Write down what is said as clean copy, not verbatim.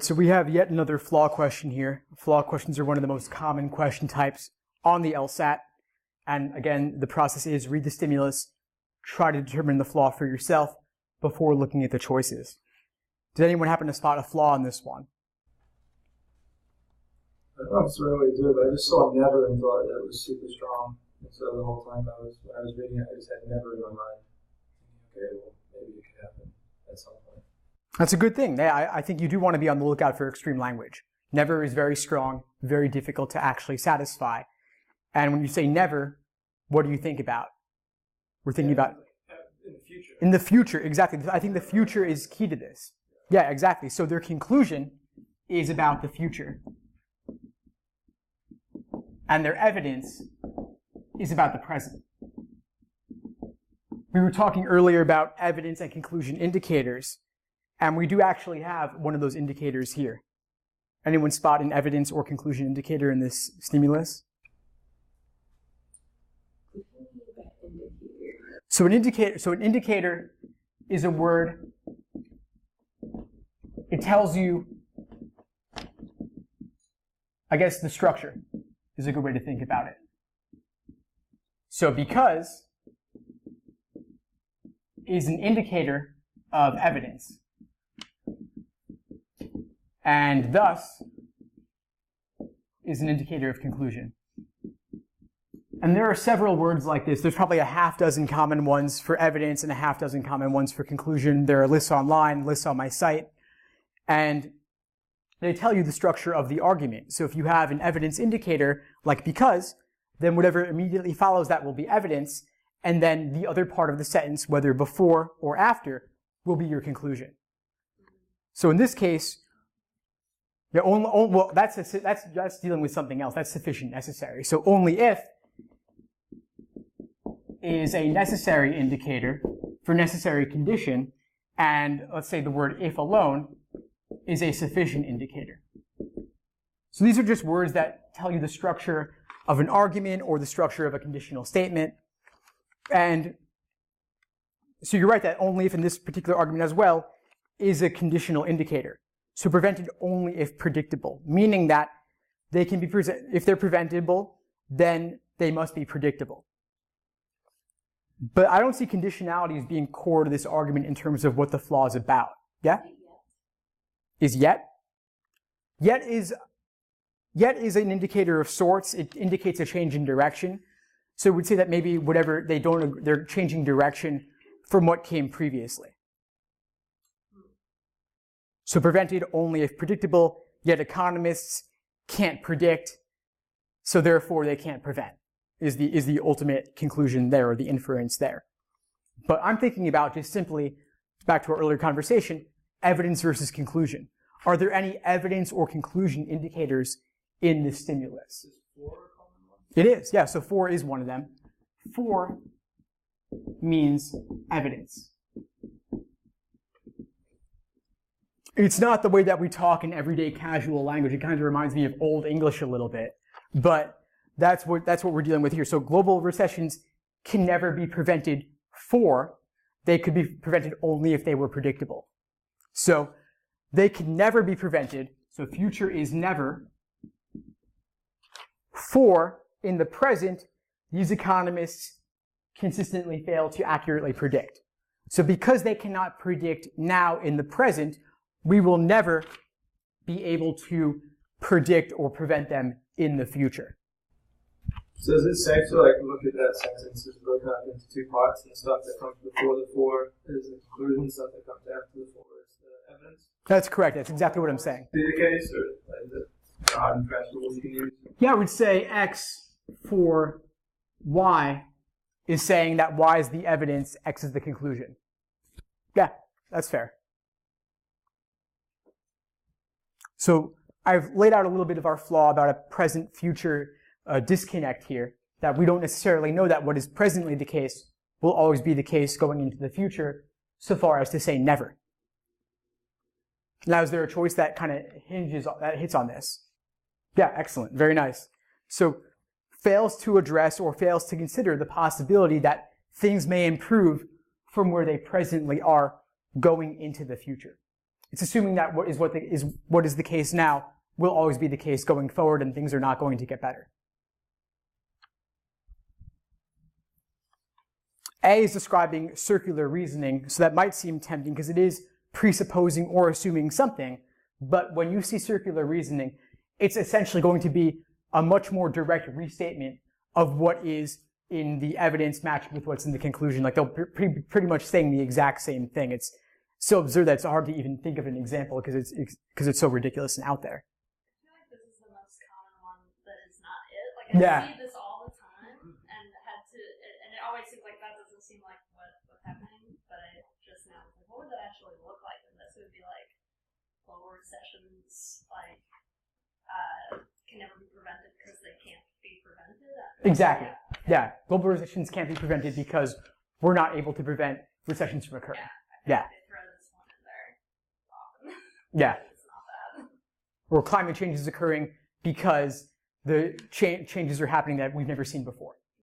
So we have yet another flaw question here. Flaw questions are one of the most common question types on the LSAT. And again, the process is read the stimulus, try to determine the flaw for yourself before looking at the choices. Did anyone happen to spot a flaw in this one? I don't know if it's the right way to do it, but I just saw never and thought that it was super strong. And so the whole time when I was reading it, I just had never in my mind. Okay, well, maybe it could happen at some point. That's a good thing. I think you do want to be on the lookout for extreme language. Never is very strong, very difficult to actually satisfy. And when you say never, what do you think about? We're thinking about in the future. In the future, exactly. I think the future is key to this. Yeah, exactly. So their conclusion is about the future. And their evidence is about the present. We were talking earlier about evidence and conclusion indicators, and we do actually have one of those indicators here. Anyone spot an evidence or conclusion indicator in this stimulus? So an indicator is a word. It tells you, I guess, the structure is a good way to think about it. So because is an indicator of evidence, and thus is an indicator of conclusion. And there are several words like this. There's probably a half dozen common ones for evidence and a half dozen common ones for conclusion. There are lists online, lists on my site, and they tell you the structure of the argument. So if you have an evidence indicator, like because, then whatever immediately follows that will be evidence, and then the other part of the sentence, whether before or after, will be your conclusion. So in this case, well, that's dealing with something else. That's sufficient necessary. So only if is a necessary indicator for necessary condition, and let's say the word if alone is a sufficient indicator. So these are just words that tell you the structure of an argument or the structure of a conditional statement. And so you're right that only if in this particular argument as well is a conditional indicator. So prevented only if predictable, meaning that they can be if they're preventable, then they must be predictable. But I don't see conditionality as being core to this argument in terms of what the flaw is about. Yeah? Is yet? Yet is an indicator of sorts. It indicates a change in direction. So we'd say that maybe whatever they're changing direction from what came previously. So prevented only if predictable, yet economists can't predict, so therefore they can't prevent, is the ultimate conclusion there, or the inference there. But I'm thinking about just simply, back to our earlier conversation, evidence versus conclusion. Are there any evidence or conclusion indicators in this stimulus? Is 4 a common one? It is, yeah, so 4 is one of them. 4 means evidence. It's not the way that we talk in everyday casual language. It kind of reminds me of Old English a little bit. But that's what we're dealing with here. So global recessions can never be prevented they could be prevented only if they were predictable. So they can never be prevented. So future is never. In the present, these economists consistently fail to accurately predict. So because they cannot predict now in the present, we will never be able to predict or prevent them in the future. So is it safe to look at that sentence as broken up into 2 parts, and the stuff that comes before the 4 is the conclusion, stuff that comes after the 4 is the evidence? That's correct. That's exactly what I'm saying. Be the case, or is it hard and fast rules you can use? Yeah, I would say X for Y is saying that Y is the evidence, X is the conclusion. Yeah, that's fair. So I've laid out a little bit of our flaw about a present-future disconnect here, that we don't necessarily know that what is presently the case will always be the case going into the future, so far as to say never. Now, is there a choice that kind of hits on this? Yeah, excellent, very nice. So fails to address or fails to consider the possibility that things may improve from where they presently are going into the future. It's assuming that what is the case now will always be the case going forward, and things are not going to get better. A is describing circular reasoning, so that might seem tempting because it is presupposing or assuming something, but when you see circular reasoning, it's essentially going to be a much more direct restatement of what is in the evidence matched with what's in the conclusion. Like they'll pretty much saying the exact same thing. It's so absurd that it's hard to even think of an example because it's so ridiculous and out there. I feel like this is the most common one that is not it. Like I see this all the time, and and it always seems like that doesn't seem like what's happening. But I just now was like, what would that actually look like? And this would be like lower recessions, like can never be prevented because they can't be prevented. Exactly. Yeah, global recessions can't be prevented because we're not able to prevent recessions from occurring. Yeah. They throw this one in there often. Yeah. It's not bad. Or climate change is occurring because the changes are happening that we've never seen before.